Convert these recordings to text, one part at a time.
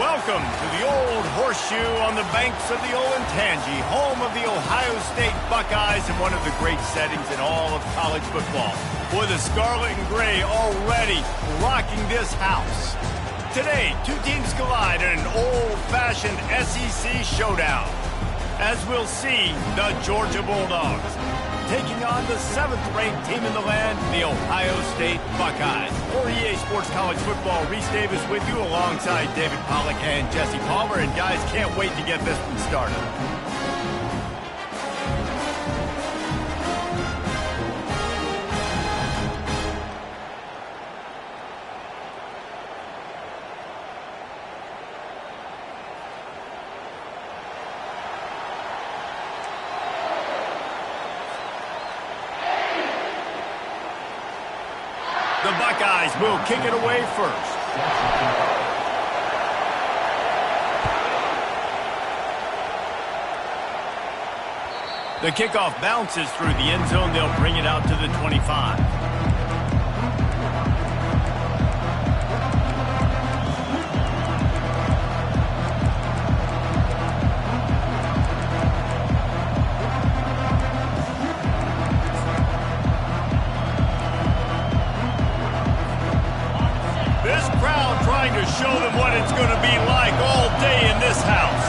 Welcome to the Old Horseshoe on the banks of the Olentangy, home of the Ohio State Buckeyes and one of the great settings in all of college football. Boy, the Scarlet and Gray already rocking this house. Today, two teams collide in an old-fashioned SEC showdown. As we'll see, the Georgia Bulldogs taking on the 7th-ranked team in the land, the Ohio State Buckeyes. For EA Sports College Football, Reese Davis with you alongside David Pollack and Jesse Palmer. And guys, can't wait to get this one started. The Buckeyes will kick it away first. The kickoff bounces through the end zone. They'll bring it out to the 25. Trying to show them what it's going to be like all day in this house.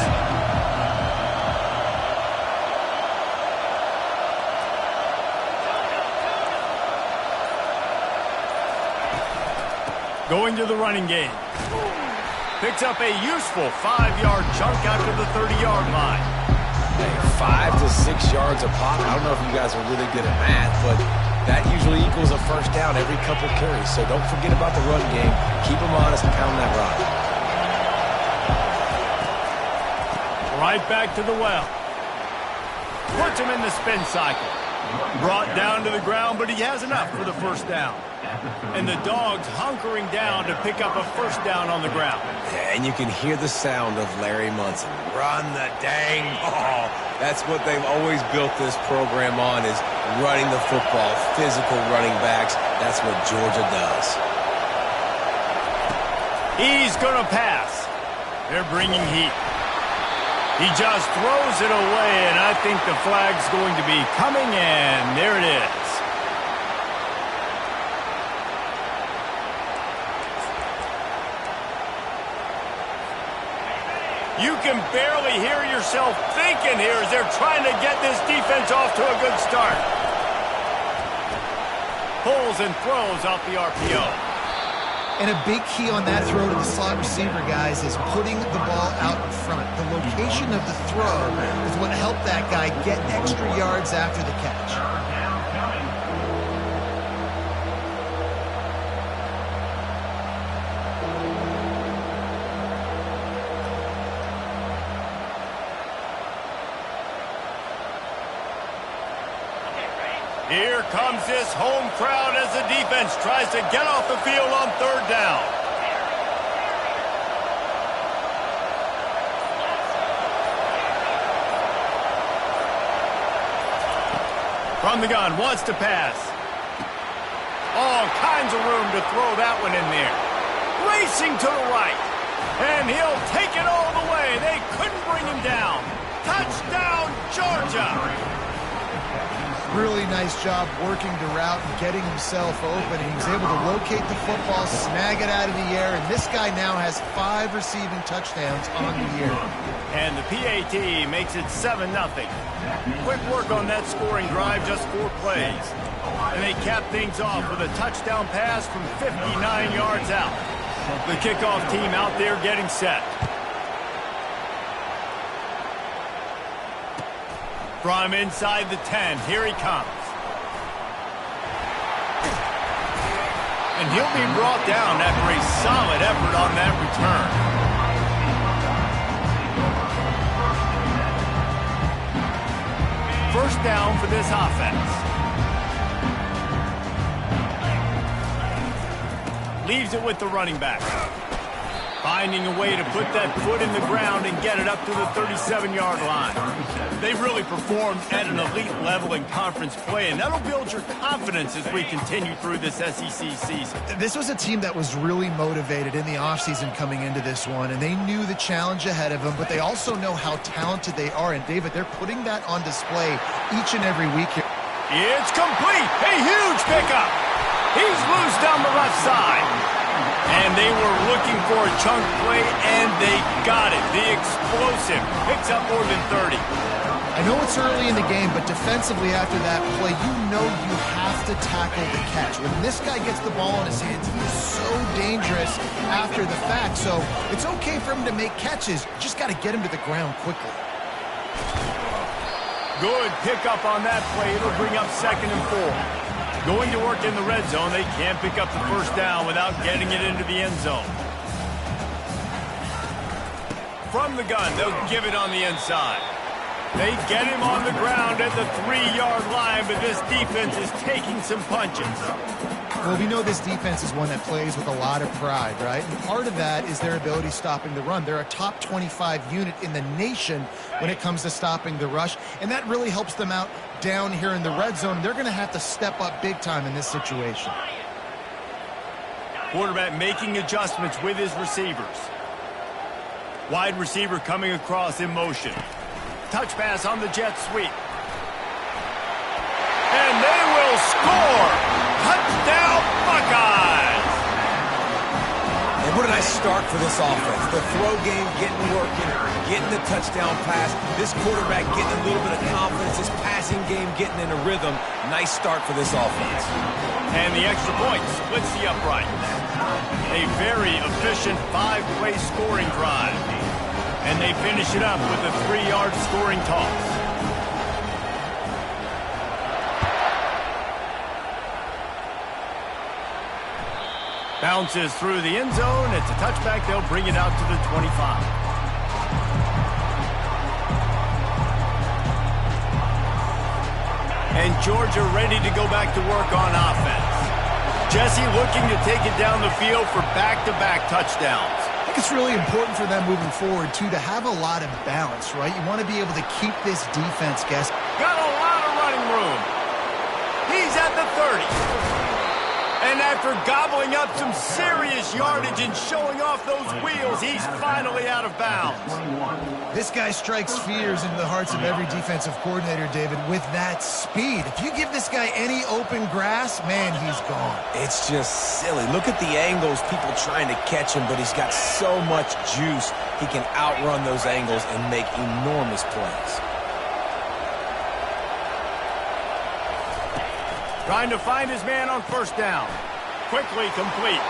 Going to the running game. Picks up a useful 5-yard chunk out to the 30-yard line. Hey, 5 to 6 yards a pop. I don't know if you guys are really good at math, but that usually equals a first down every couple carries. So don't forget about the run game. Keep them honest and pound that rock. Right back to the well. Puts him in the spin cycle. Brought down to the ground, but he has enough for the first down. And the Dogs hunkering down to pick up a first down on the ground. And you can hear the sound of Larry Munson. Run the dang ball. That's what they've always built this program on, is running the football, physical running backs. That's what Georgia does. He's going to pass. They're bringing heat. He just throws it away, and I think the flag's going to be coming, and there it is. You can barely hear yourself thinking here as they're trying to get this defense off to a good start. Pulls and throws off the RPO. And a big key on that throw to the slot receiver, guys, is putting the ball out in front. The location of the throw is what helped that guy get extra yards after the catch. Here comes this home crowd as the defense tries to get off the field on third down. From the gun, wants to pass. All kinds of room to throw that one in there. Racing to the right. And he'll take it all the way. They couldn't bring him down. Touchdown, Georgia! Really nice job working the route and getting himself open. He was able to locate the football, snag it out of the air, and this guy now has 5 receiving touchdowns on the year. And the PAT makes it 7-0. Quick work on that scoring drive, just 4 plays. And they cap things off with a touchdown pass from 59 yards out. The kickoff team out there getting set. From inside the 10, here he comes. And he'll be brought down after a solid effort on that return. First down for this offense. Leaves it with the running back. Finding a way to put that foot in the ground and get it up to the 37-yard line. They've really performed at an elite level in conference play, and that'll build your confidence as we continue through this SEC season. This was a team that was really motivated in the offseason coming into this one, and they knew the challenge ahead of them, but they also know how talented they are. And, David, they're putting that on display each and every week here. It's complete. A huge pickup. He's loose down the left side. And they were looking for a chunk play, and they got it. The explosive picks up more than 30. I know it's early in the game, but defensively after that play, you know you have to tackle the catch. When this guy gets the ball in his hands, he is so dangerous after the fact. So it's okay for him to make catches. You just got to get him to the ground quickly. Good pickup on that play. It'll bring up 2nd and 4. Going to work in the red zone, they can't pick up the first down without getting it into the end zone. From the gun, they'll give it on the inside. They get him on the ground at the 3-yard line, but this defense is taking some punches. Well, we know this defense is one that plays with a lot of pride, right? And part of that is their ability stopping the run. They're a top 25 unit in the nation when it comes to stopping the rush, and that really helps them out down here in the red zone. They're going to have to step up big time in this situation. Quarterback making adjustments with his receivers. Wide receiver coming across in motion. Touch pass on the jet sweep. And they will score! Touchdown, Buckeyes! And what a nice start for this offense. The throw game getting working, getting the touchdown pass. This quarterback getting a little bit of confidence. This passing game getting in a rhythm. Nice start for this offense. And the extra point splits the upright. A very efficient 5-play scoring drive. And they finish it up with a 3-yard scoring toss. Bounces through the end zone. It's a touchback. They'll bring it out to the 25. And Georgia ready to go back to work on offense. Jesse looking to take it down the field for back-to-back touchdowns. I think it's really important for them moving forward, too, to have a lot of balance, right? You want to be able to keep this defense guessing. Got a lot of running room. He's at the 30. And after gobbling up some serious yardage and showing off those wheels, he's finally out of bounds. This guy strikes fears into the hearts of every defensive coordinator, David, with that speed. If you give this guy any open grass, man, he's gone. It's just silly. Look at the angles, people trying to catch him, but he's got so much juice. He can outrun those angles and make enormous plays. Trying to find his man on first down. Quickly complete.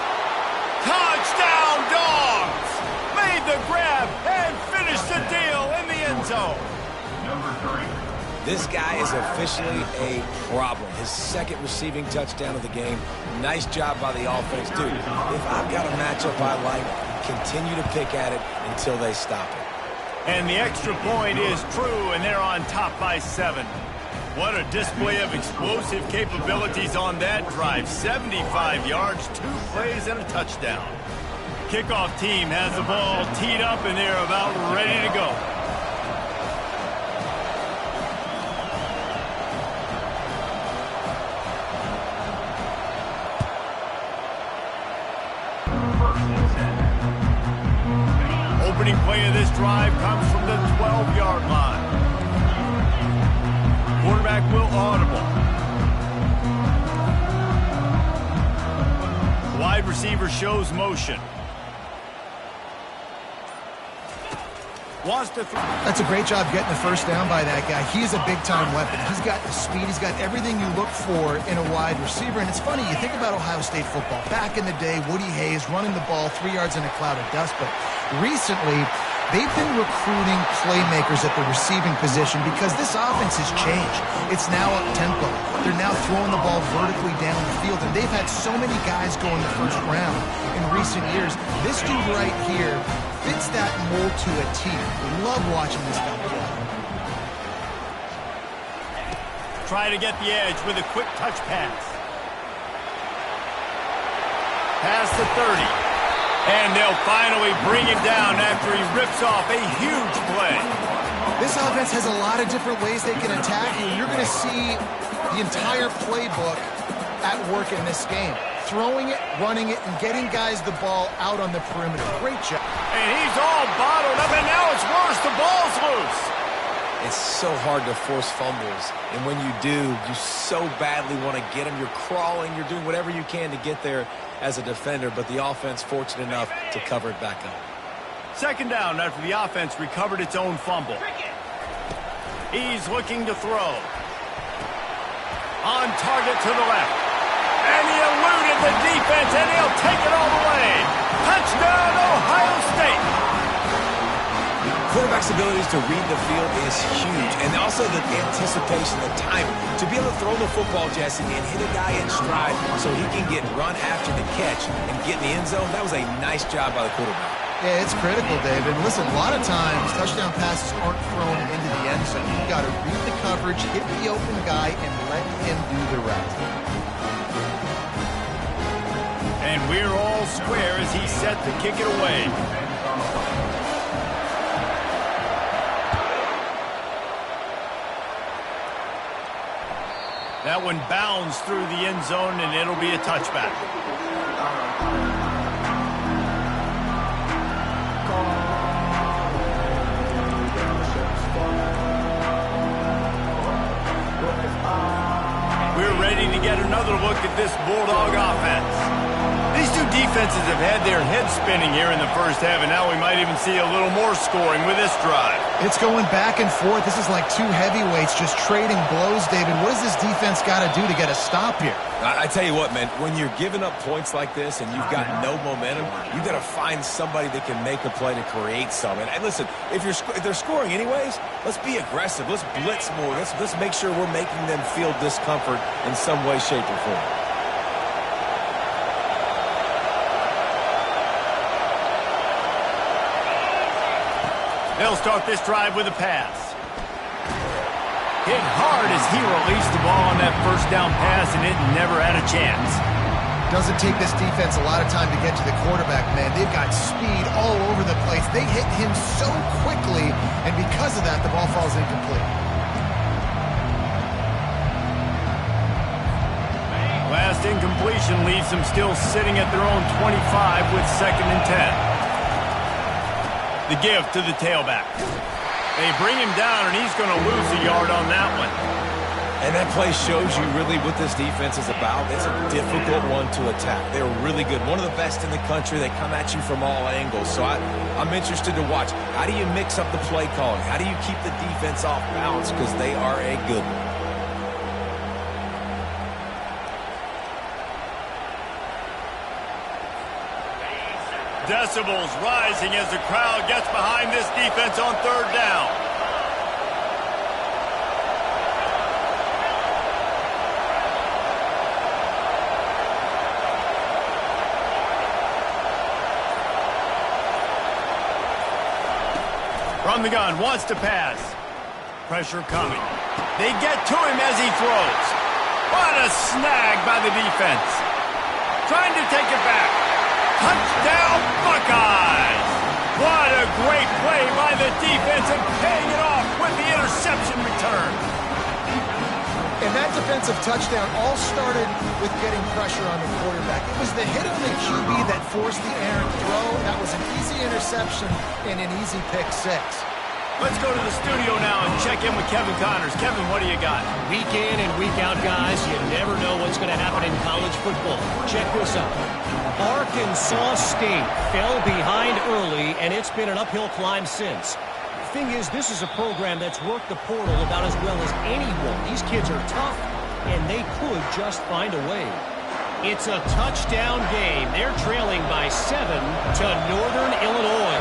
Touchdown, Dogs! Made the grab and finished the deal in the end zone. This guy is officially a problem. His 2nd receiving touchdown of the game. Nice job by the offense. Dude, if I've got a matchup I like, continue to pick at it until they stop it. And the extra point is true, and they're on top by 7. What a display of explosive capabilities on that drive. 75 yards, 2 plays, and a touchdown. Kickoff team has the ball teed up, and they're about ready to go. Opening play of this drive comes from the 12-yard line. Quarterback will audible. Wide receiver shows motion. Wants to throw. That's a great job getting the first down by that guy. He is a big-time weapon. He's got the speed. He's got everything you look for in a wide receiver. And it's funny, you think about Ohio State football. Back in the day, Woody Hayes running the ball 3 yards in a cloud of dust. But recently, they've been recruiting playmakers at the receiving position because this offense has changed. It's now up-tempo. They're now throwing the ball vertically down the field, and they've had so many guys go in the first round in recent years. This dude right here fits that mold to a T. Love watching this guy play. Try to get the edge with a quick touch pass. Past the 30. And they'll finally bring him down after he rips off a huge play. This offense has a lot of different ways they can attack you. You're going to see the entire playbook at work in this game. Throwing it, running it, and getting guys the ball out on the perimeter. Great job. And he's all bottled up, and now it's worse. The ball's loose. It's so hard to force fumbles, and when you do, you so badly want to get them. You're crawling, you're doing whatever you can to get there as a defender, but the offense fortunate enough to cover it back up. Second down after the offense recovered its own fumble. He's looking to throw. On target to the left. And he eluded the defense, and he'll take it all the way. Touchdown, Ohio State. Quarterback's abilities to read the field is huge, and also the anticipation, the timing. To be able to throw the football, Jesse, and hit a guy in stride so he can get run after the catch and get in the end zone, that was a nice job by the quarterback. Yeah, it's critical, David. Listen, a lot of times, touchdown passes aren't thrown into the end zone. You've got to read the coverage, hit the open guy, and let him do the rest. And we're all square as he's set to kick it away. That one bounds through the end zone, and it'll be a touchback. We're ready to get another look at this Bulldog offense. These two defenses have had their heads spinning here in the first half, and now we might even see a little more scoring with this drive. It's going back and forth. This is like two heavyweights just trading blows, David. What does this defense got to do to get a stop here? I tell you what, man, when you're giving up points like this and you've got no momentum, you've got to find somebody that can make a play to create something. And listen, if they're scoring anyways, let's be aggressive. Let's blitz more. Let's make sure we're making them feel discomfort in some way, shape, or form. They'll start this drive with a pass. Hit hard as he released the ball on that first down pass, and it never had a chance. Doesn't take this defense a lot of time to get to the quarterback, man. They've got speed all over the place. They hit him so quickly, and because of that, the ball falls incomplete. Last incompletion leaves them still sitting at their own 25 with 2nd and 10. The give to the tailback. They bring him down, and he's going to lose a yard on that one. And that play shows you really what this defense is about. It's a difficult one to attack. They're really good. One of the best in the country. They come at you from all angles. So I'm interested to watch. How do you mix up the play calling? How do you keep the defense off balance? Because they are a good one. Decibels rising as the crowd gets behind this defense on 3rd down. From the gun, wants to pass. Pressure coming. They get to him as he throws. What a snag by the defense. Trying to take it back. Touchdown, Buckeyes! What a great play by the defense, and paying it off with the interception return. And that defensive touchdown all started with getting pressure on the quarterback. It was the hit on the QB that forced the errant throw. That was an easy interception and an easy pick 6. Let's go to the studio now and check in with Kevin Connors. Kevin, what do you got? Week in and week out, guys, you never know what's going to happen in college football. Check this out. Arkansas State fell behind early, and it's been an uphill climb since. The thing is, this is a program that's worked the portal about as well as anyone. These kids are tough, and they could just find a way. It's a touchdown game. They're trailing by 7 to Northern Illinois.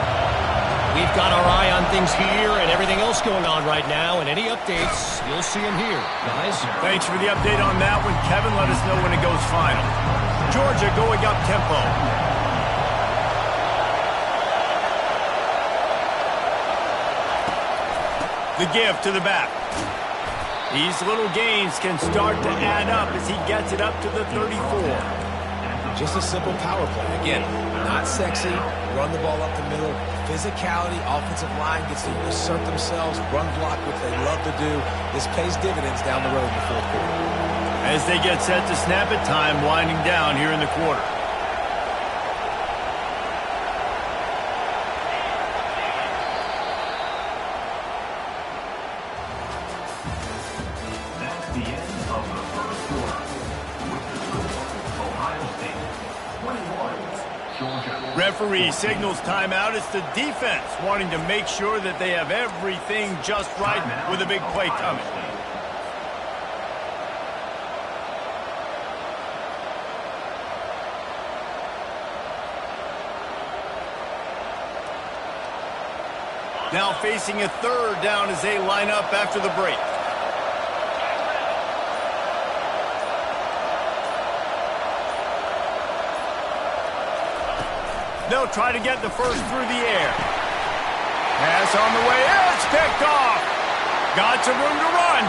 We've got our eye on things here and everything else going on right now, and any updates, you'll see them here, guys. Thanks for the update on that one, Kevin. Let us know when it goes final. Georgia going up tempo. The give to the back. These little gains can start to add up as he gets it up to the 34. Just a simple power play. Again, not sexy, run the ball up the middle. Physicality, offensive line gets to assert themselves, run block, which they love to do. This pays dividends down the road in the fourth quarter. As they get set to snap it, time winding down here in the quarter. That's the end of the first quarter. With the score, Ohio State 21, Georgia. Referee signals timeout. It's the defense wanting to make sure that they have everything just right with a big play coming. Now facing a third down as they line up after the break. They'll try to get the first through the air. Pass on the way. It's picked off. Got some room to run.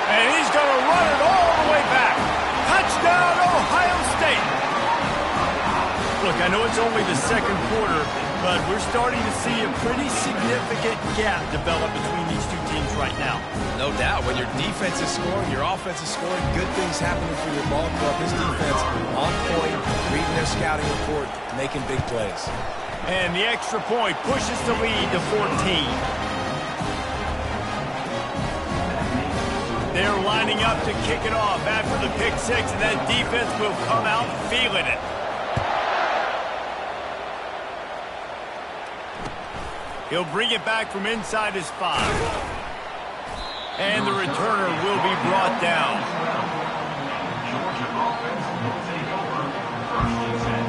And he's going to run it all the way back. Touchdown, Ohio State. Look, I know it's only the second quarter, but we're starting to see a pretty significant gap develop between these two teams right now. No doubt. When your defense is scoring, your offense is scoring, good things happening for your ball club. This defense on point, reading their scouting report, making big plays. And the extra point pushes the lead to 14. They're lining up to kick it off after the pick six, and that defense will come out feeling it. He'll bring it back from inside his 5. And the returner will be brought down. Georgia offense will take over first and 10.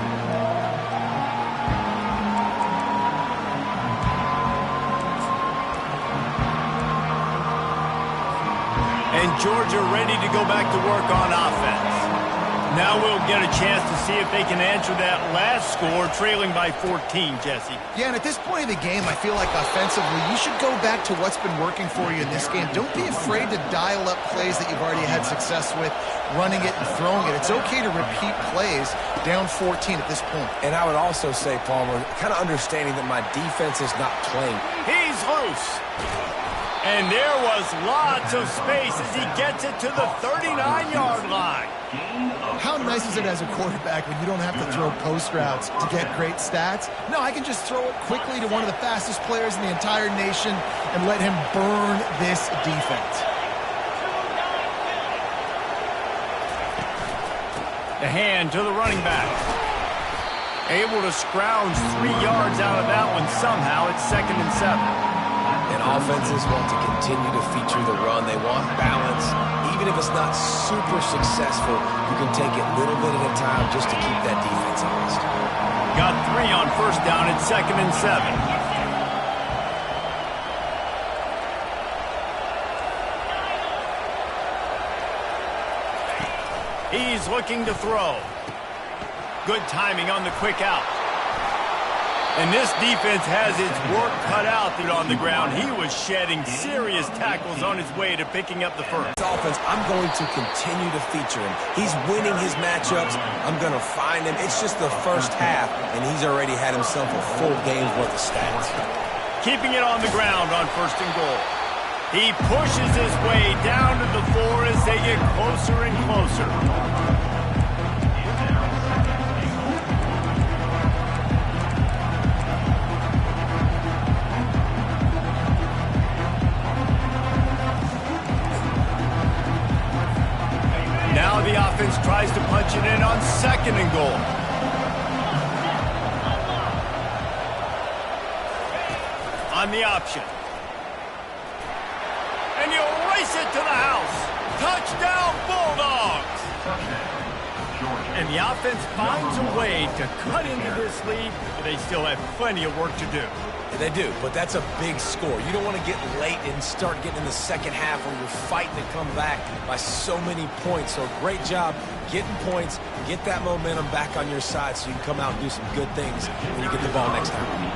And Georgia ready to go back to work on offense. Now we'll get a chance to see if they can answer that last score, trailing by 14, Jesse. Yeah, and at this point in the game, I feel like offensively, you should go back to what's been working for you in this game. Don't be afraid to dial up plays that you've already had success with, running it and throwing it. It's okay to repeat plays down 14 at this point. And I would also say, Palmer, kind of understanding that my defense is not playing. He's loose. And there was lots of space as he gets it to the 39-yard line. How nice is it as a quarterback when you don't have to throw post routes to get great stats? No, I can just throw it quickly to one of the fastest players in the entire nation and let him burn this defense. The hand to the running back. Able to scrounge 3 yards out of that one somehow. It's 2nd and 7. And offenses want to continue to feature the run. They want balance. Even if it's not super successful, you can take it little bit at a time just to keep that defense honest. Got 3 on first down at 2nd and 7. He's looking to throw. Good timing on the quick out. And this defense has its work cut out on the ground. He was shedding serious tackles on his way to picking up the first. This offense, I'm going to continue to feature him. He's winning his matchups. I'm going to find him. It's just the first half, and he's already had himself a full game's worth of stats. Keeping it on the ground on 1st and goal. He pushes his way down to the 4 as they get closer and closer. Now the offense tries to punch it in on 2nd and goal. On the option. And he'll race it to the house. Touchdown, Bulldogs! And the offense finds a way to cut into this lead, but they still have plenty of work to do. And they do, but that's a big score. You don't want to get late and start getting in the second half where you're fighting to come back by so many points. So great job getting points, get that momentum back on your side so you can come out and do some good things when you get the ball next time.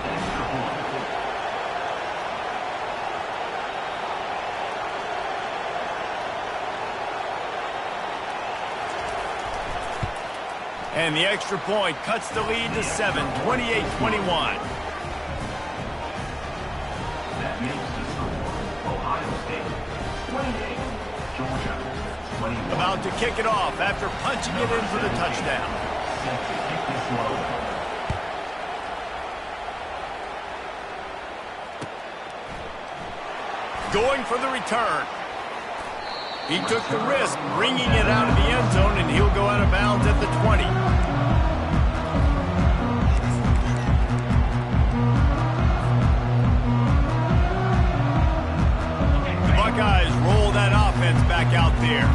And the extra point cuts the lead to 7, 28-21. That makes the score Ohio State 28, Georgia 21. About to kick it off after punching it in for the touchdown. Set to kick this one off. Going for the return. He took the risk, bringing it out of the end zone, and he'll go out of bounds at the 20. The Buckeyes roll that offense back out there.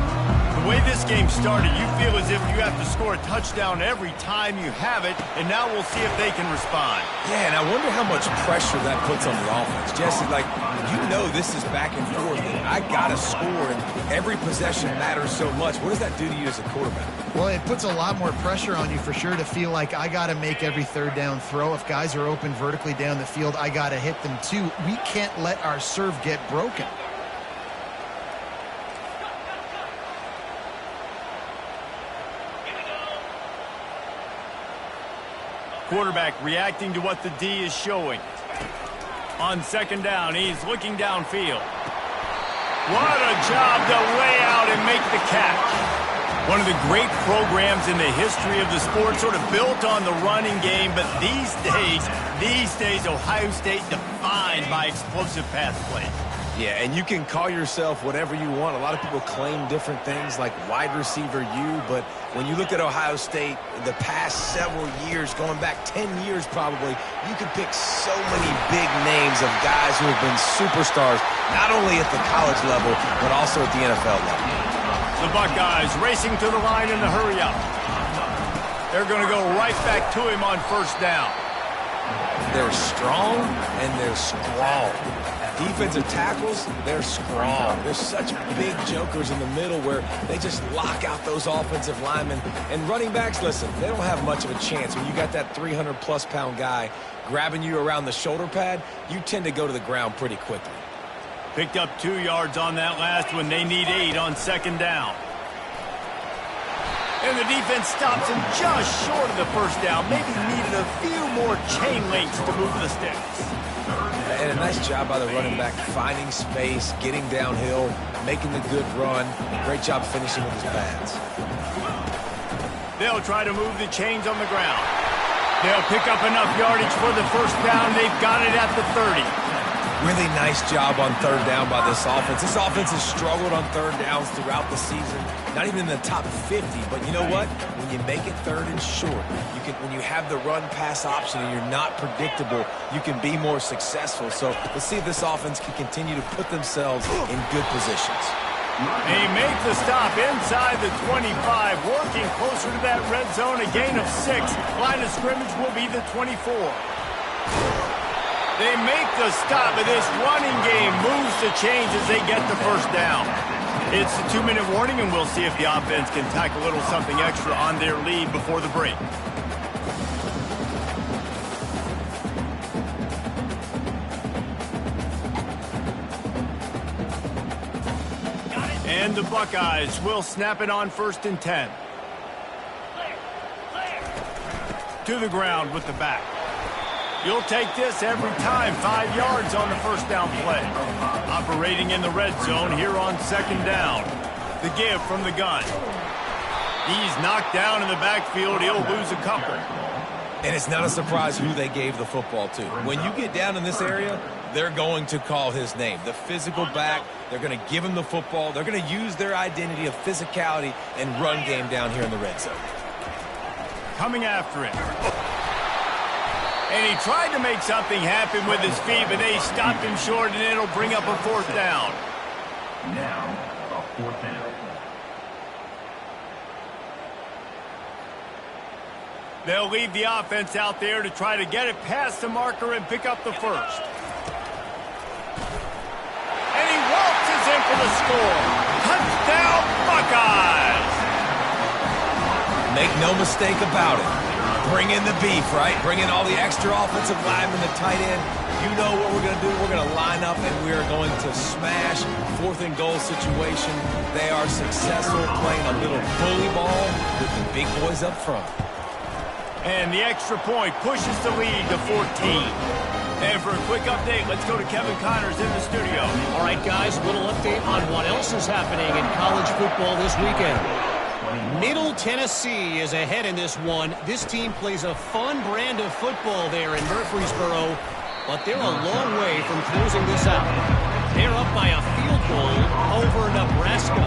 The way this game started, you feel as if you have to score a touchdown every time you have it, and now we'll see if they can respond. Yeah, and I wonder how much pressure that puts on the offense. Jesse, like, you know this is back and forth. I got to score, and every possession matters so much. What does that do to you as a quarterback? Well, it puts a lot more pressure on you for sure to feel like I got to make every third down throw. If guys are open vertically down the field, I got to hit them too. We can't let our serve get broken. Quarterback reacting to what the D is showing. On second down, he's looking downfield. What a job to lay out and make the catch. One of the great programs in the history of the sport, sort of built on the running game, but these days, Ohio State defined by explosive pass play. Yeah, and you can call yourself whatever you want. A lot of people claim different things like wide receiver U, but when you look at Ohio State, the past several years, going back 10 years probably, you can pick so many big names of guys who have been superstars, not only at the college level, but also at the NFL level. The Buckeyes racing to the line in the hurry up. They're going to go right back to him on first down. They're strong and they're strong. Defensive tackles, they're strong. There's such big jokers in the middle where they just lock out those offensive linemen. And running backs, listen, they don't have much of a chance. When you got that 300-plus pound guy grabbing you around the shoulder pad, you tend to go to the ground pretty quickly. Picked up 2 yards on that last one. They need 8 on second down. And the defense stops him just short of the first down. Maybe needed a few more chain links to move the sticks. And a nice job by the running back, finding space, getting downhill, making the good run. Great job finishing with his pads. They'll try to move the chains on the ground. They'll pick up enough yardage for the first down. They've got it at the 30. Really nice job on third down by this offense. This offense has struggled on third downs throughout the season. Not even in the top 50, but you know what? When you make it third and short, when you have the run-pass option and you're not predictable, you can be more successful. So let's see if this offense can continue to put themselves in good positions. They make the stop inside the 25, working closer to that red zone, a gain of 6. Line of scrimmage will be the 24. They make the stop, but this running game moves the chains as they get the first down. It's a 2-minute warning, and we'll see if the offense can tack a little something extra on their lead before the break. And the Buckeyes will snap it on first and 10. To the ground with the back. You'll take this every time. 5 yards on the first down play. Operating in the red zone here on second down. The give from the gun. He's knocked down in the backfield. He'll lose a couple. And it's not a surprise who they gave the football to. When you get down in this area, they're going to call his name. The physical back, they're going to give him the football. They're going to use their identity of physicality and run game down here in the red zone. Coming after him. And he tried to make something happen with his feet, but they stopped him short, and it'll bring up a fourth down. Now, a fourth down. They'll leave the offense out there to try to get it past the marker and pick up the first. And he waltzes in for the score. Touchdown, Buckeyes! Make no mistake about it. Bring in the beef, right? Bring in all the extra offensive linemen, the tight end. You know what we're going to do. We're going to line up, and we are going to smash fourth and goal situation. They are successful playing a little bully ball with the big boys up front. And the extra point pushes the lead to 14. And for a quick update, let's go to Kevin Connors in the studio. All right, guys, a little update on what else is happening in college football this weekend. Middle Tennessee is ahead in this one. This team plays a fun brand of football there in Murfreesboro, but they're a long way from closing this out. They're up by a field goal over Nebraska.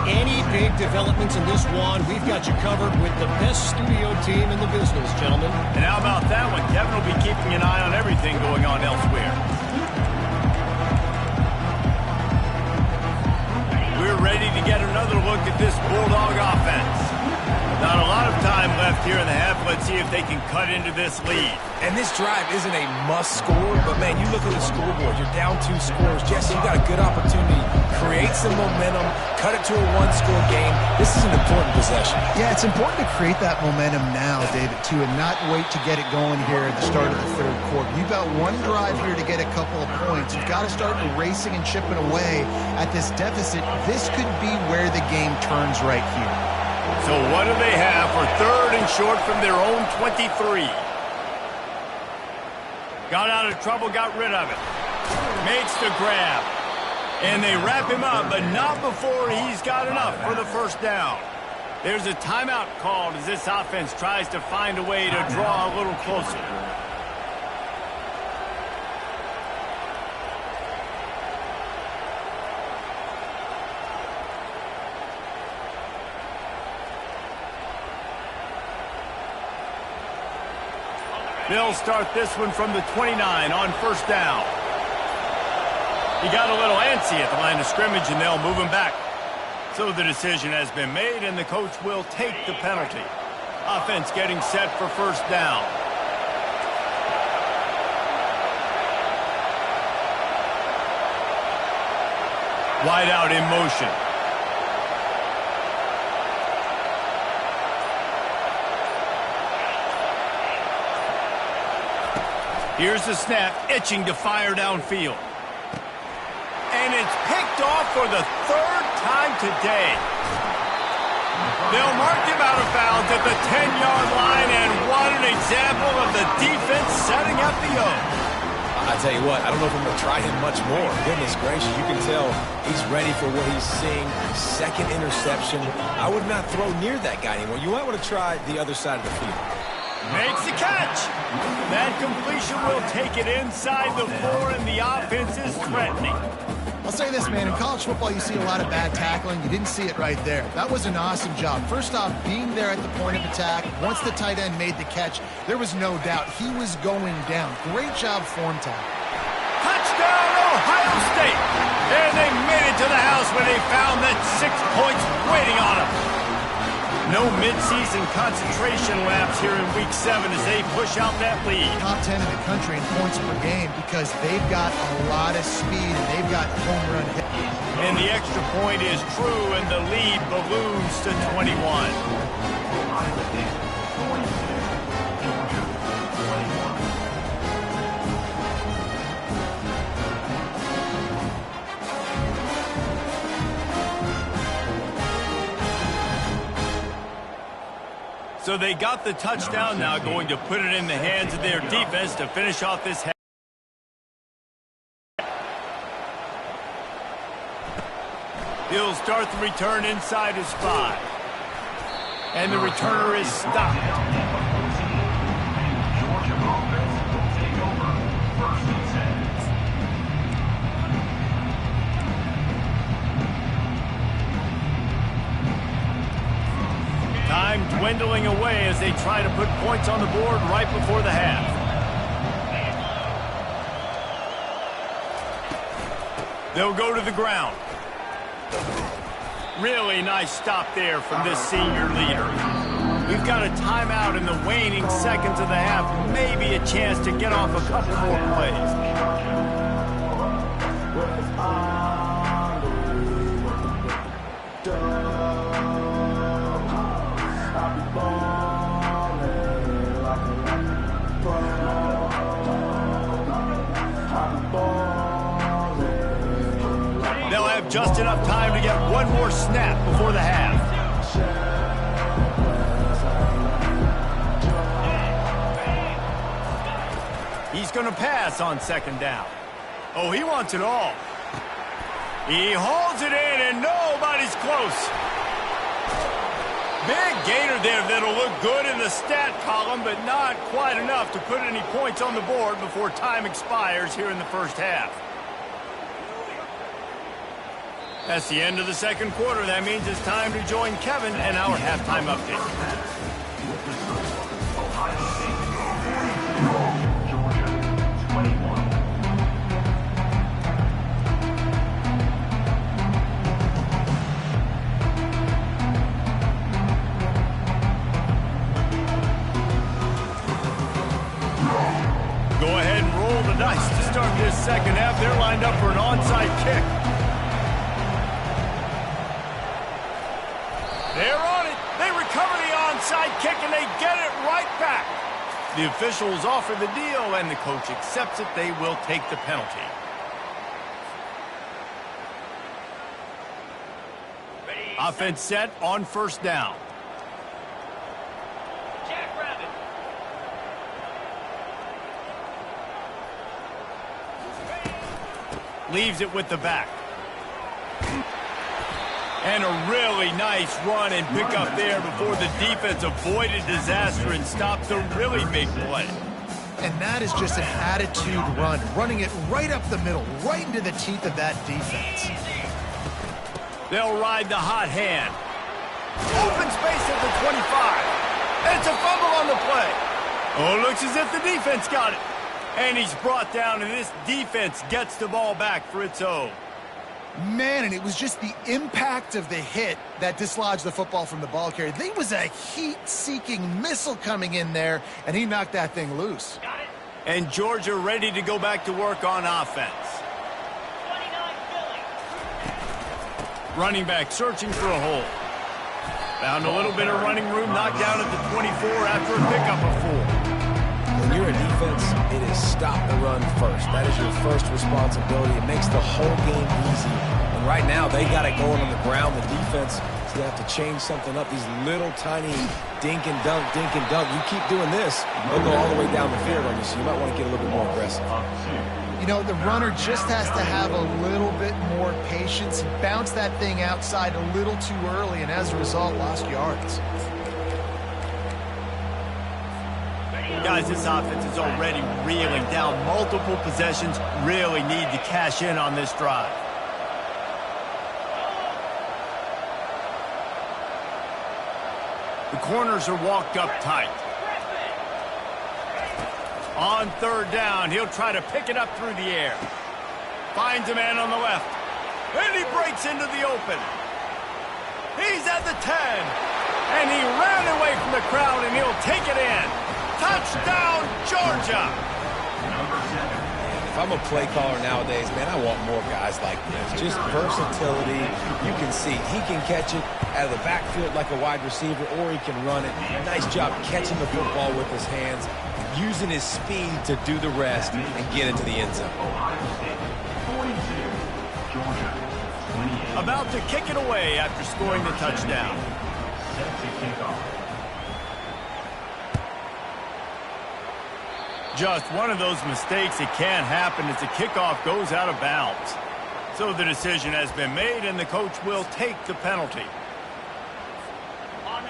Any big developments in this one, we've got you covered with the best studio team in the business, gentlemen. And how about that one? Kevin will be keeping an eye on everything going on elsewhere. We're ready to get another look at this Bulldog offense. Not a lot of time left here in the half. Let's see if they can cut into this lead. And this drive isn't a must score, but man, you look at the scoreboard, you're down 2 scores. Jesse, you got a good opportunity. Create some momentum, cut it to a 1-score game. This is an important possession. Yeah, it's important to create that momentum now, David, too, and not wait to get it going here at the start of the third quarter. You've got one drive here to get a couple of points. You've got to start racing and chipping away at this deficit. This could be where the game turns right here. So what do they have for third and short from their own 23? Got out of trouble, got rid of it. Makes the grab. And they wrap him up, but not before he's got enough for the first down. There's a timeout called as this offense tries to find a way to draw a little closer. They'll start this one from the 29 on first down. He got a little antsy at the line of scrimmage, and they'll move him back. So the decision has been made, and the coach will take the penalty. Offense getting set for first down. Wide out in motion. Here's the snap, itching to fire downfield. And it's picked off for the third time today. They'll mark him out of bounds at the 10-yard line, and what an example of the defense setting up the O. I tell you what, I don't know if I'm going to try him much more. Goodness gracious, you can tell he's ready for what he's seeing. Second interception. I would not throw near that guy anymore. You might want to try the other side of the field. Makes the catch. That completion will take it inside the 4, and the offense is threatening. I'll say this, man. In college football, you see a lot of bad tackling. You didn't see it right there. That was an awesome job. First off, being there at the point of attack. Once the tight end made the catch, there was no doubt he was going down. Great job form tackle. Touchdown, Ohio State. And they made it to the house when they found that 6 points waiting on them. No midseason concentration laps here in Week 7 as they push out that lead. Top 10 in the country in points per game because they've got a lot of speed and they've got home run hit. And the extra point is true, and the lead balloons to 21. So they got the touchdown, now going to put it in the hands of their defense to finish off this half. He'll start the return inside his 5. And the returner is stopped. Georgia offense will take over. First and 10. Time dwindling away as they try to put points on the board right before the half. They'll go to the ground. Really nice stop there from this senior leader. We've got a timeout in the waning seconds of the half. Maybe a chance to get off a couple more plays. They'll have just enough time to get one more snap before the half. He's going to pass on second down. Oh, he wants it all. He holds it in, and nobody's close. Big gainer there that'll look good in the stat column, but not quite enough to put any points on the board before time expires here in the first half. That's the end of the second quarter. That means it's time to join Kevin and our halftime update. Georgia 21. Go ahead and roll the dice to start this second half. They're lined up for an onside kick. They're on it. They recover the onside kick, and they get it right back. The officials offer the deal, and the coach accepts it. They will take the penalty. Offense set on first down. Jackrabbit. Leaves it with the back. And a really nice run and pick up there before the defense avoided disaster and stopped a really big play. And that is just an attitude run, running it right up the middle, right into the teeth of that defense. They'll ride the hot hand. Open space at the 25. And it's a fumble on the play. Oh, looks as if the defense got it. And he's brought down, and this defense gets the ball back for its own. Man, and it was just the impact of the hit that dislodged the football from the ball carrier. There was a heat-seeking missile coming in there, and he knocked that thing loose. And Georgia ready to go back to work on offense. 29 Philly. Running back searching for a hole. Found a little bit of running room, knocked down at the 24 after a pickup of 4. When you're a defense, it is stop the run first. That is your first responsibility. It makes the whole game easy. And right now, they got it going on the ground. The defense is going to have to change something up. These little tiny dink and dunk, dink and dunk. You keep doing this, they'll go all the way down the field on you, so you might want to get a little bit more aggressive. You know, the runner just has to have a little bit more patience. He bounced that thing outside a little too early, and as a result, lost yards. Guys, this offense is already reeling down. Multiple possessions, really need to cash in on this drive. The corners are walked up tight. On third down, he'll try to pick it up through the air. Finds a man on the left. And he breaks into the open. He's at the 10. And he ran away from the crowd, and he'll take it in. Touchdown, Georgia! If I'm a play caller nowadays, man, I want more guys like this. Just versatility. You can see he can catch it out of the backfield like a wide receiver, or he can run it. Nice job catching the football with his hands, using his speed to do the rest and get into the end zone. Ohio State 42. Georgia 28. About to kick it away after scoring the touchdown. Set to kick off. Just one of those mistakes that can't happen as the kickoff goes out of bounds. So the decision has been made, and the coach will take the penalty.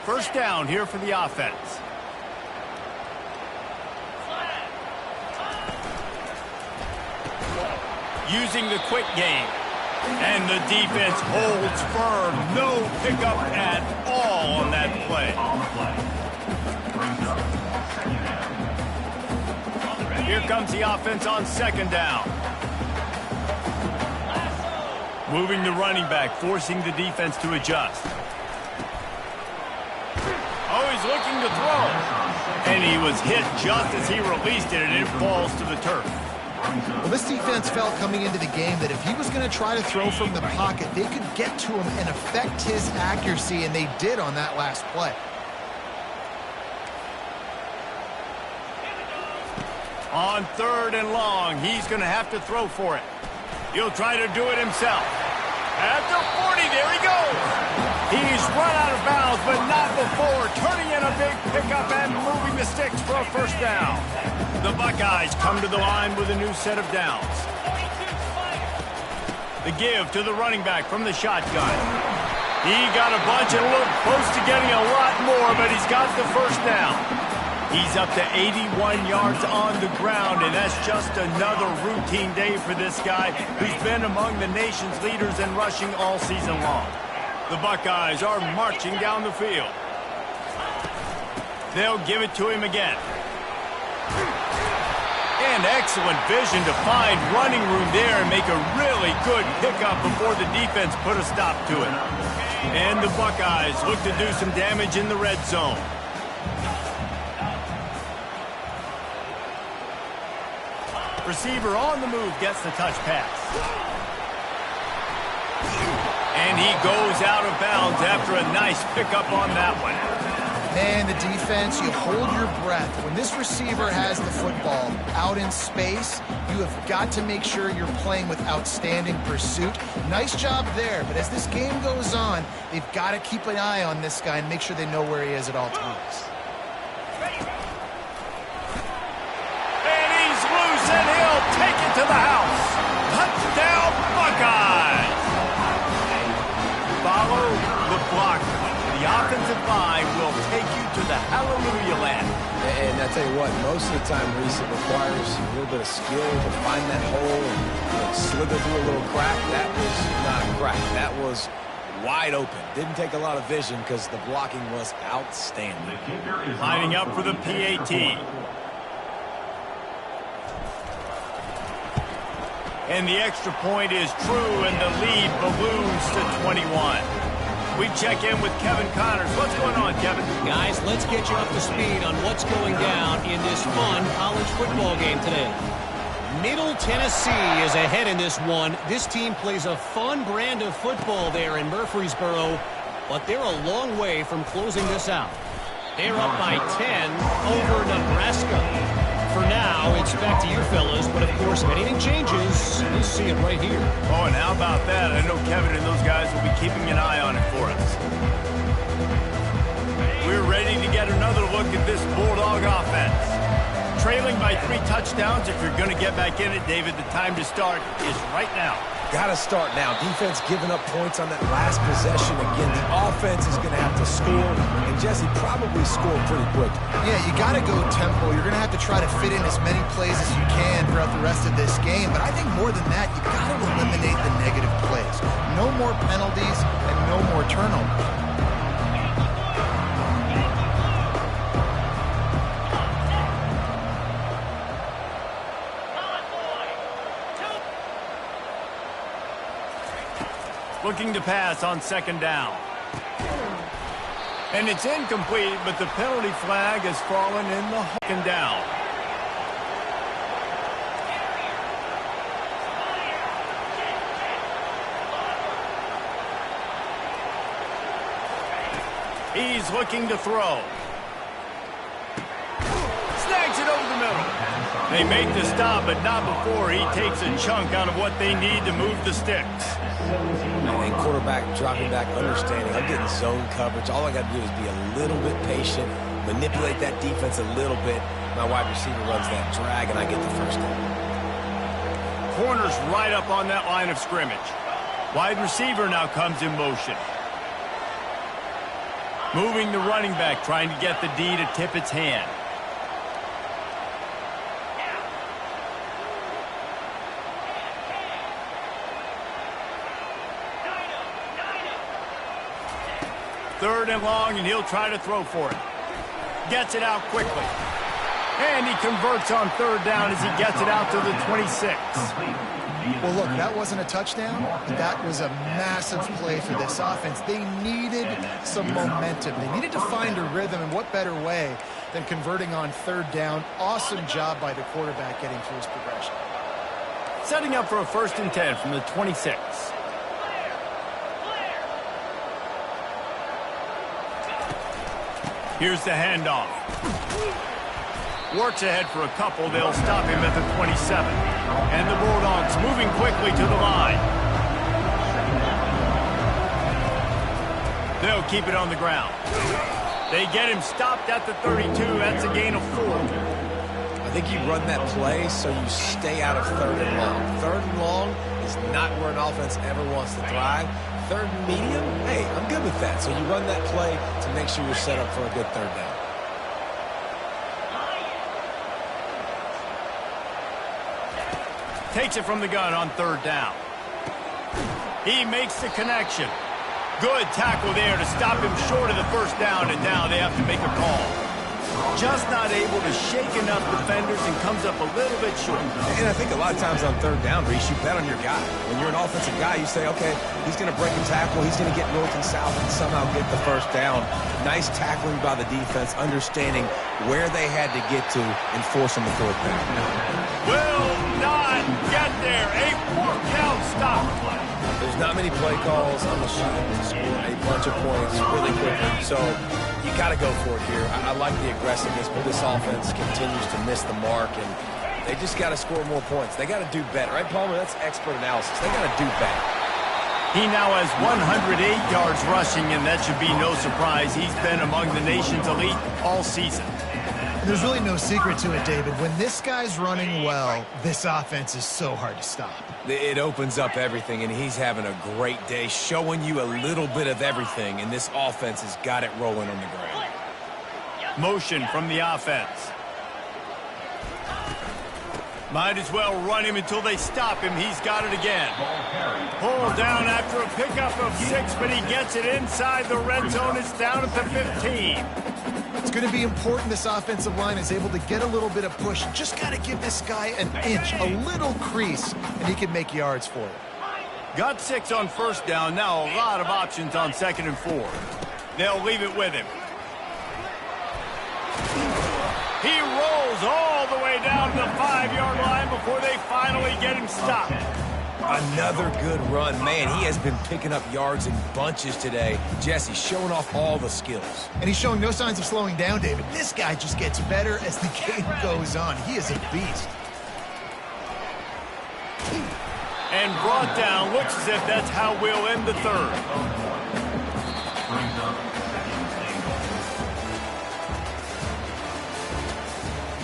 First down here for the offense. Using the quick game. And the defense holds firm. No pickup at all on that play. On the play. Brings up second down. Here comes the offense on second down. Moving the running back, forcing the defense to adjust. Oh, he's looking to throw. And he was hit just as he released it, and it falls to the turf. Well, this defense felt coming into the game that if he was going to try to throw from the pocket, they could get to him and affect his accuracy, and they did on that last play. On third and long, he's going to have to throw for it. He'll try to do it himself. At the 40, there he goes. He's run out of bounds, but not before turning in a big pickup and moving the sticks for a first down. The Buckeyes come to the line with a new set of downs. The give to the running back from the shotgun. He got a bunch and looked close to getting a lot more, but he's got the first down. He's up to 81 yards on the ground, and that's just another routine day for this guy who's been among the nation's leaders in rushing all season long. The Buckeyes are marching down the field. They'll give it to him again. And excellent vision to find running room there and make a really good pickup before the defense put a stop to it. And the Buckeyes look to do some damage in the red zone. Receiver on the move gets the touch pass. And he goes out of bounds after a nice pickup on that one. Man, the defense, you hold your breath. When this receiver has the football out in space, you have got to make sure you're playing with outstanding pursuit. Nice job there, but as this game goes on, they've got to keep an eye on this guy and make sure they know where he is at all times. And he's loose, and he'll take it to the house. Touchdown, Buckeyes! Follow the blocker. The offensive line will take you to the hallelujah land. And I tell you what, most of the time, Reese, it requires a little bit of skill to find that hole and slither through a little crack. That was not a crack. That was wide open. Didn't take a lot of vision because the blocking was outstanding. Lining up for the PAT. And the extra point is true, and the lead balloons to 21. We check in with Kevin Connors. What's going on, Kevin? Guys, let's get you up to speed on what's going down in this fun college football game today. Middle Tennessee is ahead in this one. This team plays a fun brand of football there in Murfreesboro, but they're a long way from closing this out. They're up by 10 over Nebraska. For now, it's back to you fellas, but of course, if anything changes, you'll see it right here. Oh, and how about that? I know Kevin and those guys will be keeping an eye on it for us. We're ready to get another look at this Bulldog offense. Trailing by 3 touchdowns, if you're going to get back in it, David, the time to start is right now. Got to start now. Defense giving up points on that last possession. Again, the offense is going to have to score, and Jesse probably scored pretty quick. Yeah, you got to go tempo. You're going to have to try to fit in as many plays as you can throughout the rest of this game. But I think more than that, you got to eliminate the negative plays. No more penalties and no more turnovers. Looking to pass on second down. And it's incomplete, but the penalty flag has fallen in the second down. He's looking to throw. Snags it over the middle. They make the stop, but not before he takes a chunk out of what they need to move the sticks. And quarterback dropping back, understanding I'm getting zone coverage. All I got to do is be a little bit patient, manipulate that defense a little bit. My wide receiver runs that drag, and I get the first down. Corner's right up on that line of scrimmage. Wide receiver now comes in motion. Moving the running back, trying to get the D to tip its hand. Third and long, and he'll try to throw for it. Gets it out quickly. And he converts on third down as he gets it out to the 26. Well, look, that wasn't a touchdown, but that was a massive play for this offense. They needed some momentum. They needed to find a rhythm, and what better way than converting on third down. Awesome job by the quarterback getting through his progression. Setting up for a 1st and 10 from the 26. Here's the handoff. Works ahead for a couple. They'll stop him at the 27. And the Bulldogs moving quickly to the line. They'll keep it on the ground. They get him stopped at the 32. That's a gain of 4. I think you run that play so you stay out of 3rd and long. 3rd and long is not where an offense ever wants to thrive. 3rd and medium, hey, I'm good with that. So you run that play to make sure you're set up for a good 3rd down. Takes it from the gun on 3rd down. He makes the connection. Good tackle there to stop him short of the 1st down, and now they have to make a call. Just not able to shake enough defenders and comes up a little bit short. And I think a lot of times on 3rd down, Reese, you bet on your guy. When you're an offensive guy, you say, okay, he's going to break a tackle, he's going to get north and south and somehow get the 1st down. Nice tackling by the defense, understanding where they had to get to and forcing the 4th down. Will not get there. A 4-count stop. There's not many play calls on the sheet to score a bunch of points really quickly. So you got to go for it here. I like the aggressiveness, but this offense continues to miss the mark, and they just got to score more points. They got to do better. Right, Palmer? That's expert analysis. They got to do better. He now has 108 yards rushing, and that should be no surprise. He's been among the nation's elite all season. There's really no secret to it, David. When this guy's running well, this offense is so hard to stop. It opens up everything, and he's having a great day, showing you a little bit of everything, and this offense has got it rolling on the ground. Motion from the offense. Might as well run him until they stop him. He's got it again. Pulled down after a pickup of 6, but he gets it inside the red zone. It's down at the 15. It's going to be important this offensive line is able to get a little bit of push. Just got to give this guy an inch, a little crease, and he can make yards for it. Got 6 on 1st down. Now a lot of options on 2nd and 4. They'll leave it with him. He rolls all the way down to the 5-yard line before they finally get him stopped. Another good run. Man, he has been picking up yards in bunches today. Jesse showing off all the skills. And he's showing no signs of slowing down, David. This guy just gets better as the game goes on. He is a beast. And brought down. Looks as if that's how we'll end the 3rd.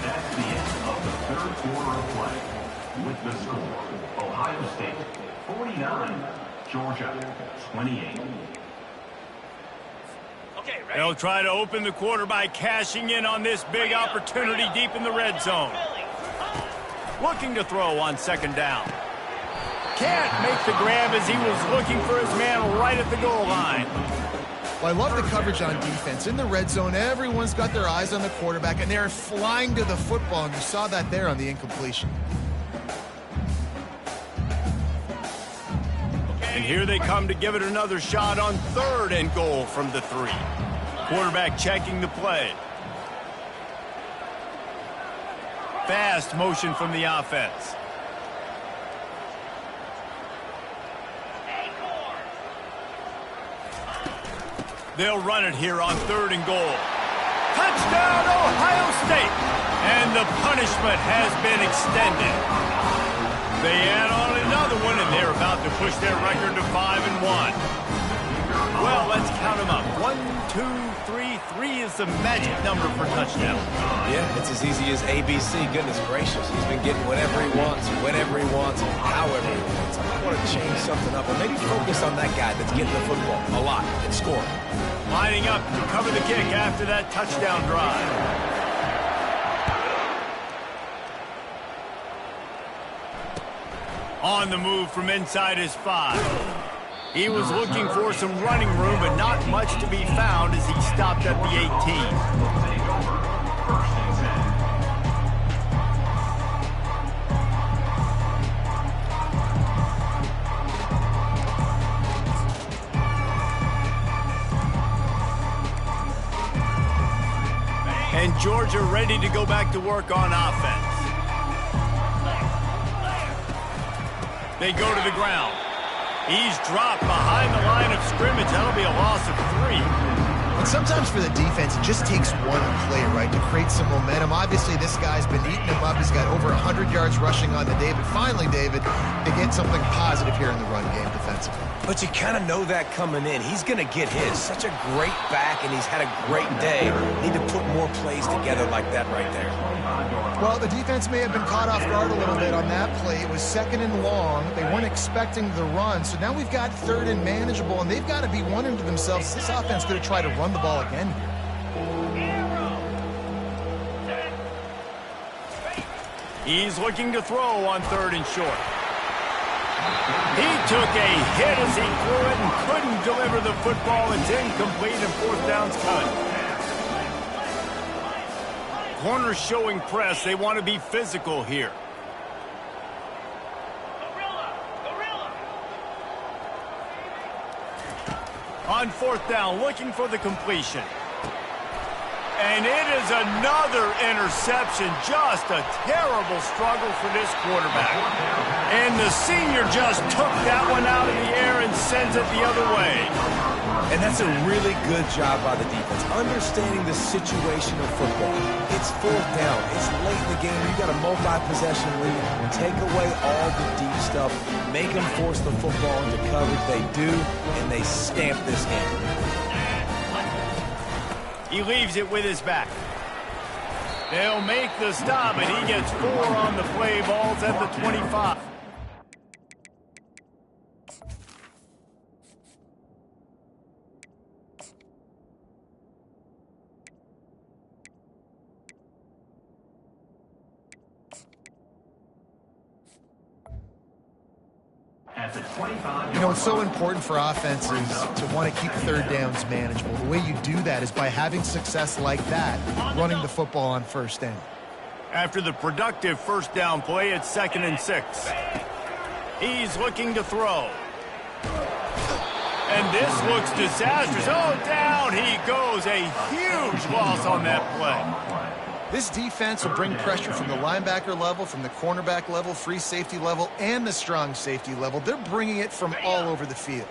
That's the end of the 3rd quarter of play. With the score, Ohio State 49, Georgia 28. They'll try to open the quarter by cashing in on this big opportunity deep in the red zone. Looking to throw on 2nd down. Can't make the grab as he was looking for his man right at the goal line. Well, I love the coverage on defense. In the red zone, everyone's got their eyes on the quarterback, and they're flying to the football, and you saw that there on the incompletion. And here they come to give it another shot on 3rd and goal from the 3. Quarterback checking the play. Fast motion from the offense. They'll run it here on 3rd and goal. Touchdown, Ohio State! And the punishment has been extended. They add on another one, and they're about to push their record to 5-1. Well, let's count them up. 1, 2, 3. 3 is the magic number for touchdown. Yeah, it's as easy as ABC. Goodness gracious. He's been getting whatever he wants, whenever he wants, however he wants. I want to change something up, or maybe focus on that guy that's getting the football a lot and scoring. Lining up to cover the kick after that touchdown drive. On the move from inside his 5. He was looking for some running room, but not much to be found as he stopped at the 18. And Georgia ready to go back to work on offense. They go to the ground. He's dropped behind the line of scrimmage. That'll be a loss of 3. And sometimes for the defense, it just takes one play, right, to create some momentum. Obviously, this guy's been eating him up. He's got over 100 yards rushing on the day. But finally, David, they get something positive here in the run game defensively. But you kind of know that coming in. He's going to get his. Such a great back, and he's had a great day. Need to put more plays together like that right there. Well, the defense may have been caught off guard a little bit on that play. It was 2nd and long. They weren't expecting the run. So now we've got 3rd and manageable, and they've got to be wondering to themselves, this offense going to try to run the ball again here. He's looking to throw on 3rd and short. He took a hit as he threw it and couldn't deliver the football. It's incomplete and 4th down's cut. Corners showing press. They want to be physical here. On 4th down, looking for the completion. And it is another interception. Just a terrible struggle for this quarterback. And the senior just took that one out of the air and sends it the other way. And that's a really good job by the defense, understanding the situation of football. It's 4th down. It's late in the game. You got a multi-possession lead. Take away all the deep stuff. Make them force the football into coverage. They do, and they stamp this game. He leaves it with his back. They'll make the stop, and he gets 4 on the play. Ball's at the 25. You know, it's so important for offenses to want to keep 3rd downs manageable. The way you do that is by having success like that, running the football on 1st down. After the productive 1st down play, it's 2nd and 6. He's looking to throw. And this looks disastrous. Oh, down he goes. A huge loss on that play. This defense will bring pressure from the linebacker level, from the cornerback level, free safety level, and the strong safety level. They're bringing it from all over the field.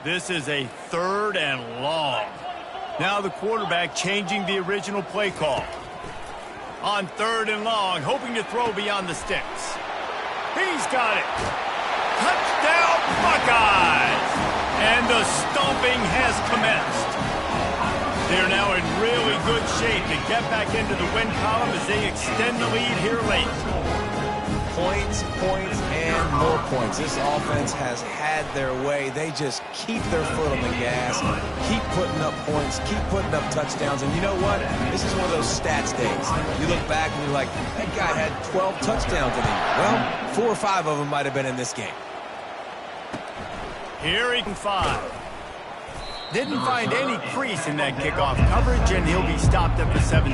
This is a 3rd and long. Now the quarterback changing the original play call. On 3rd and long, hoping to throw beyond the sticks. He's got it. Touchdown, Buckeyes! And the stomping has commenced. They're now in really good shape to get back into the win column as they extend the lead here late. Points, points, and more points. This offense has had their way. They just keep their foot on the gas, keep putting up points, keep putting up touchdowns. And you know what? This is one of those stats days. You look back and you're like, that guy had 12 touchdowns in the year. Well, 4 or 5 of them might have been in this game. Here he can 5. Didn't find any crease in that kickoff coverage, and he'll be stopped at the 17.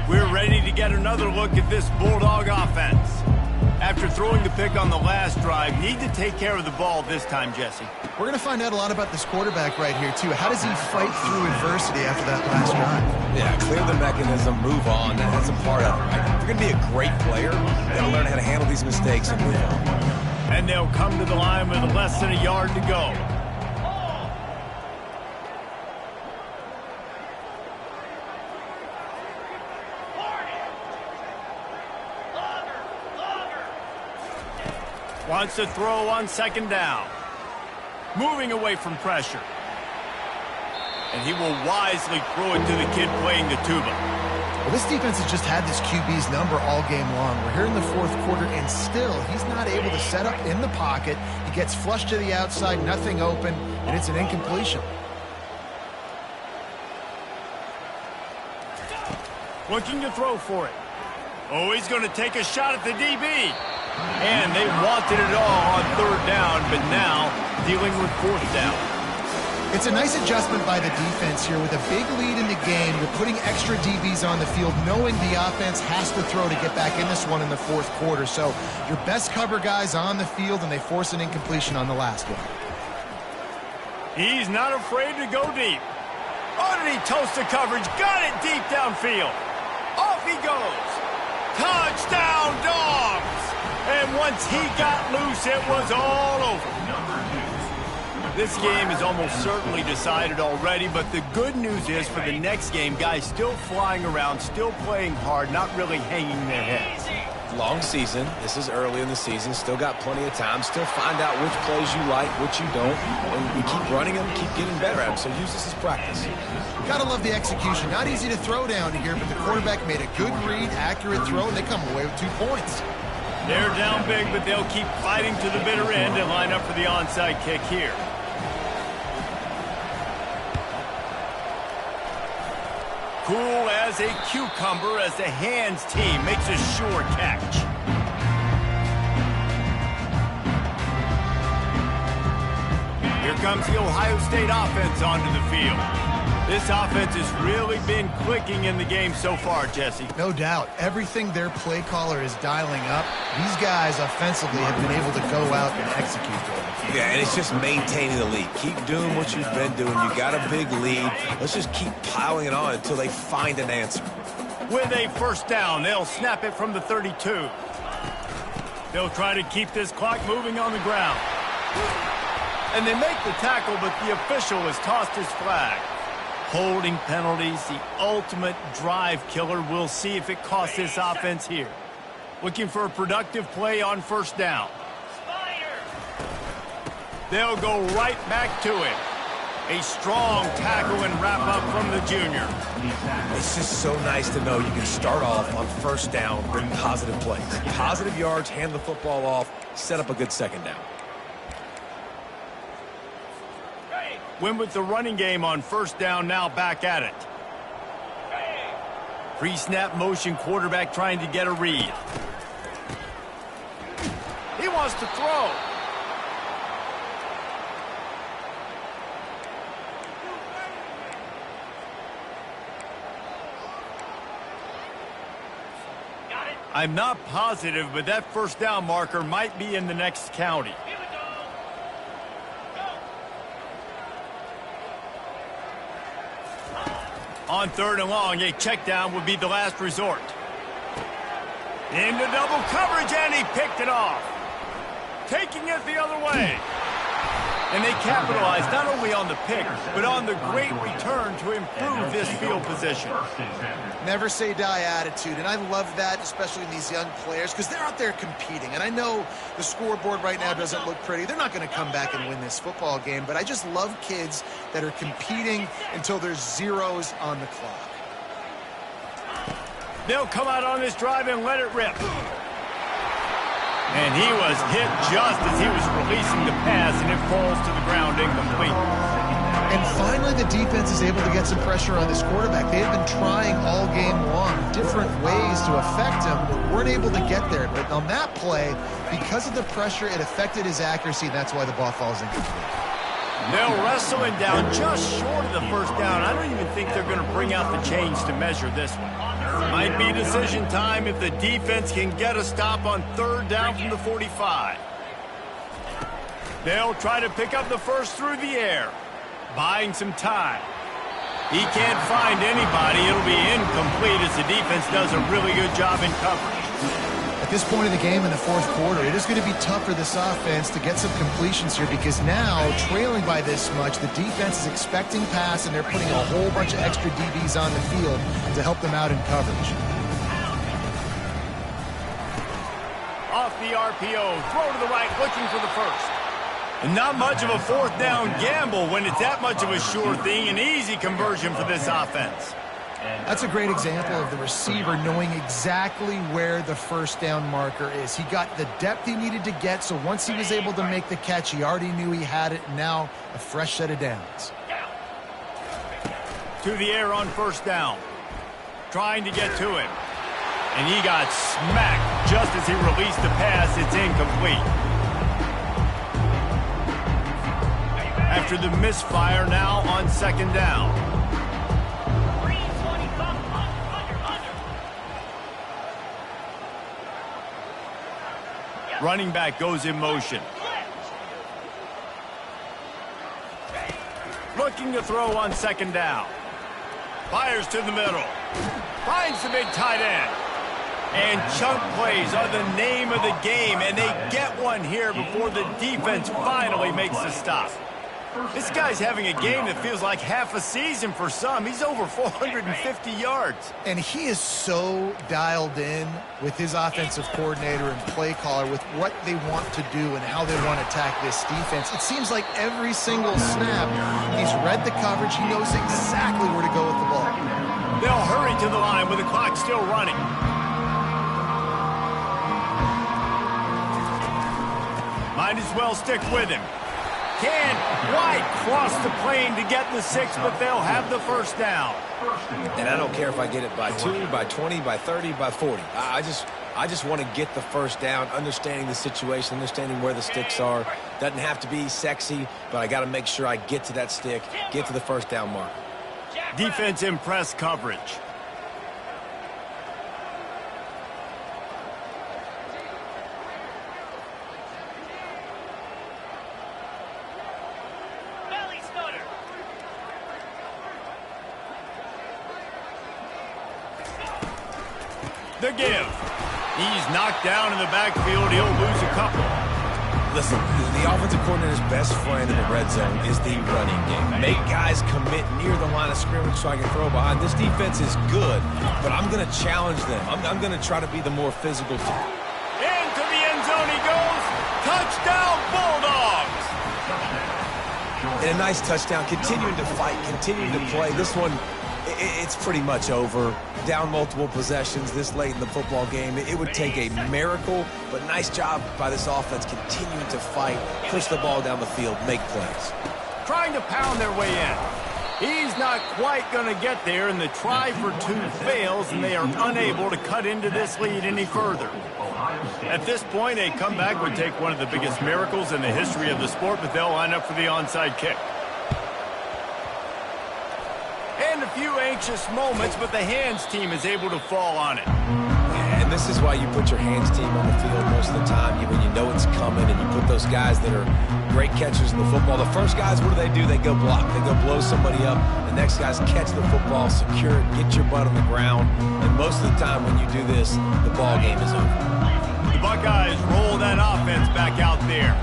We're ready to get another look at this Bulldog offense. After throwing the pick on the last drive, need to take care of the ball this time, Jesse. We're going to find out a lot about this quarterback right here, too. How does he fight through adversity after that last drive? Yeah, clear the mechanism, move on. That's a part of it, right? If you're going to be a great player, you got to learn how to handle these mistakes and move on. And they'll come to the line with less than a yard to go. Wants to throw on 2nd down. Moving away from pressure. And he will wisely throw it to the kid playing the tuba. Well, this defense has just had this QB's number all game long. We're here in the 4th quarter, and still he's not able to set up in the pocket. He gets flushed to the outside, nothing open, and it's an incompletion. Looking to throw for it. Oh, he's going to take a shot at the DB. And they wanted it all on 3rd down, but now dealing with 4th down. It's a nice adjustment by the defense here. With a big lead in the game, you're putting extra DBs on the field, knowing the offense has to throw to get back in this one in the 4th quarter. So your best cover guys on the field, and they force an incompletion on the last one. He's not afraid to go deep. Oh, did he toast the coverage? Got it deep downfield. Off he goes. Touchdown, Dogs! And once he got loose, it was all over. This game is almost certainly decided already, but the good news is for the next game, guys still flying around, still playing hard, not really hanging their heads. long season. This is early in the season. Still got plenty of time. Still find out which plays you like, which you don't. And we keep running them, keep getting better at them. So use this as practice. Gotta love the execution. Not easy to throw down here, but the quarterback made a good read, accurate throw, and they come away with 2 points. They're down big, but they'll keep fighting to the bitter end and line up for the onside kick here. Cool as a cucumber as the hands team makes a sure catch. Here comes the Ohio State offense onto the field. This offense has really been clicking in the game so far, Jesse. No doubt. Everything their play caller is dialing up, these guys offensively have been able to go out and execute them. Yeah, and it's just maintaining the lead. Keep doing what you've been doing. You got a big lead. Let's just keep piling it on until they find an answer. With a first down, they'll snap it from the 32. They'll try to keep this clock moving on the ground. And they make the tackle, but the official has tossed his flag. Holding penalties, the ultimate drive killer. We'll see if it costs this offense here. Looking for a productive play on first down. They'll go right back to it. A strong tackle and wrap up from the junior. It's just so nice to know you can start off on first down, bring positive plays. Positive yards, hand the football off, set up a good second down. Win with the running game on first down, now back at it. Pre-snap motion, quarterback trying to get a read. He wants to throw. I'm not positive, but that first down marker might be in the next county. On third and long, a check down would be the last resort. Into double coverage, and he picked it off. Taking it the other way. And they capitalized not only on the pick, but on the great return to improve this field position. Never say die attitude, and I love that, especially in these young players, because they're out there competing. And I know the scoreboard right now doesn't look pretty. They're not going to come back and win this football game, but I just love kids that are competing until there's zeros on the clock. They'll come out on this drive and let it rip. And he was hit just as he was releasing the pass, and it falls to the ground incomplete. And finally, the defense is able to get some pressure on this quarterback. They have been trying all game long, different ways to affect him, but weren't able to get there. But on that play, because of the pressure, it affected his accuracy, and that's why the ball falls incomplete. They'll wrestle him down just short of the first down. I don't even think they're going to bring out the chains to measure this one. Might be decision time if the defense can get a stop on third down from the 45. They'll try to pick up the first through the air, buying some time. He can't find anybody. It'll be incomplete as the defense does a really good job in coverage. At this point in the game in the fourth quarter, it is going to be tough for this offense to get some completions here because now, trailing by this much, the defense is expecting pass, and they're putting a whole bunch of extra DBs on the field to help them out in coverage. Off the RPO, throw to the right, looking for the first. And not much of a fourth down gamble when it's that much of a sure thing, an easy conversion for this offense. That's a great example of the receiver knowing exactly where the first down marker is. He got the depth he needed to get, so once he was able to make the catch, he already knew he had it, and now a fresh set of downs. To the air on first down. Trying to get to him. And he got smacked just as he released the pass. It's incomplete. After the misfire, now on second down. Running back goes in motion. Looking to throw on second down. Fires to the middle. Finds the big tight end. And chunk plays are the name of the game, and they get one here before the defense finally makes the stop. This guy's having a game that feels like half a season for some. He's over 450 yards. And he is so dialed in with his offensive coordinator and play caller with what they want to do and how they want to attack this defense. It seems like every single snap, he's read the coverage. He knows exactly where to go with the ball. They'll hurry to the line with the clock still running. Might as well stick with him. Can't quite cross the plane to get the 6, but they'll have the first down. And I don't care if I get it by 2, by 20, by 30, by 40. I just want to get the first down, understanding the situation, understanding where the sticks are. Doesn't have to be sexy, but I got to make sure I get to that stick, get to the first down mark. Defense in press coverage. The give. He's knocked down in the backfield. He'll lose a couple. Listen, the offensive coordinator's best friend in the red zone is the running game. Make guys commit near the line of scrimmage so I can throw behind. This defense is good, but I'm going to challenge them. I'm going to try to be the more physical team. Into the end zone he goes. Touchdown, Bulldogs. And a nice touchdown. Continuing to fight, continuing to play. This one, it's pretty much over. Down multiple possessions this late in the football game. It would take a miracle, but nice job by this offense continuing to fight, push the ball down the field, make plays. Trying to pound their way in. He's not quite going to get there, and the try for 2 fails, and they are unable to cut into this lead any further. At this point, a comeback would take one of the biggest miracles in the history of the sport, but they'll line up for the onside kick. And a few anxious moments, but the hands team is able to fall on it. And this is why you put your hands team on the field most of the time, when you know it's coming, and you put those guys that are great catchers in the football. The first guys, what do? They go block. They go blow somebody up. The next guys catch the football, secure it, get your butt on the ground. And most of the time when you do this, the ball game is over. The Buckeyes roll that offense back out there.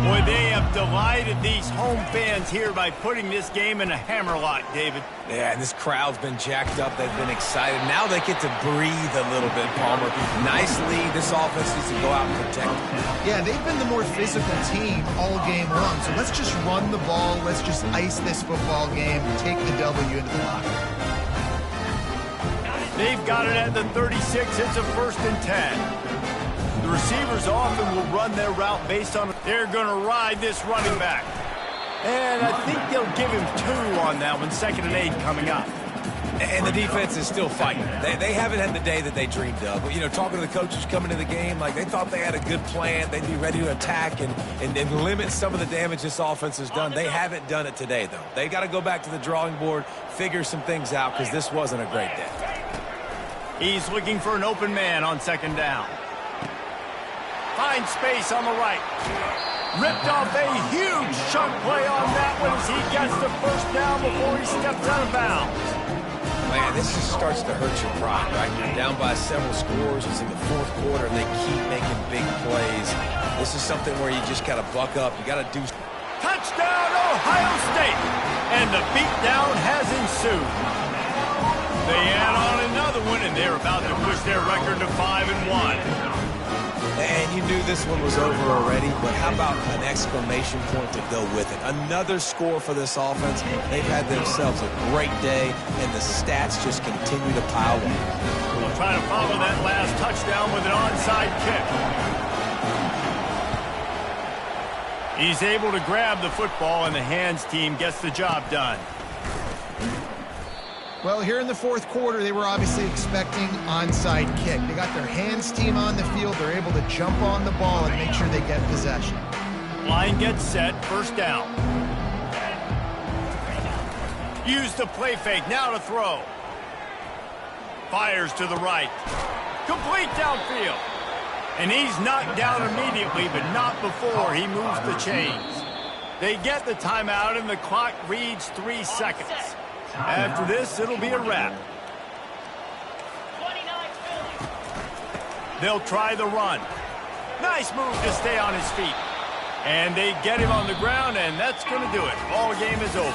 Boy, they have delighted these home fans here by putting this game in a hammerlock, David. Yeah, and this crowd's been jacked up. They've been excited. Now they get to breathe a little bit, Palmer. Nice lead. This offense needs to go out and protect it. Yeah, they've been the more physical team all game long. So let's just run the ball. Let's just ice this football game, take the W into the locker room. They've got it at the 36. It's a 1st and 10. The receivers often will run their route based on they're going to ride this running back. And I think they'll give him 2 on that one. 2nd and 8 coming up. And the defense is still fighting. They haven't had the day that they dreamed of. Talking to the coaches coming to the game, like they thought they had a good plan. They'd be ready to attack and limit some of the damage this offense has done. They haven't done it today, though. They got to go back to the drawing board, figure some things out, because this wasn't a great day. He's looking for an open man on 2nd down. Finds space on the right. Ripped off a huge chunk play on that one as he gets the 1st down before he steps out of bounds. Man, this just starts to hurt your pride, right? You're down by several scores. It's in the 4th quarter, and they keep making big plays. This is something where you just got to buck up. You got to do. Touchdown, Ohio State! And the beatdown has ensued. They add on another one, and they're about to push their record to 5-1. And you knew this one was over already, but how about an exclamation point to go with it? Another score for this offense. They've had themselves a great day, and the stats just continue to pile on. We'll try to follow that last touchdown with an onside kick. He's able to grab the football, and the hands team gets the job done. Well, here in the 4th quarter, they were obviously expecting onside kick. They got their hands team on the field. They're able to jump on the ball and make sure they get possession. Line gets set, 1st down. Use the play fake, now to throw. Fires to the right. Complete downfield. And he's knocked down immediately, but not before he moves the chains. They get the timeout, and the clock reads 3 seconds. After this, it'll be a wrap. They'll try the run. Nice move to stay on his feet. And they get him on the ground, and that's going to do it. Ball game is over.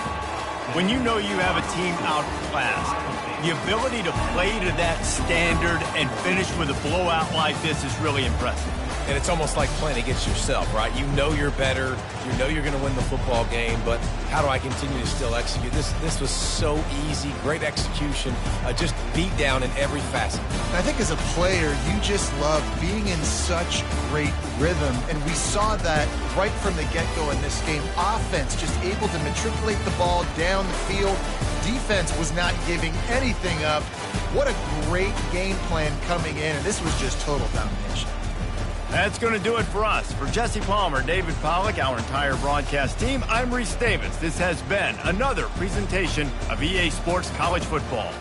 When you know you have a team outclassed, the ability to play to that standard and finish with a blowout like this is really impressive. And it's almost like playing against yourself, right? You know you're better. You know you're going to win the football game, but how do I continue to still execute? This was so easy, great execution, just beat down in every facet. I think as a player, you just love being in such great rhythm, and we saw that right from the get-go in this game. Offense just able to matriculate the ball down the field. Defense was not giving anything up. What a great game plan coming in, and this was just total domination. That's going to do it for us. For Jesse Palmer, David Pollack, our entire broadcast team, I'm Reese Davis. This has been another presentation of EA Sports College Football.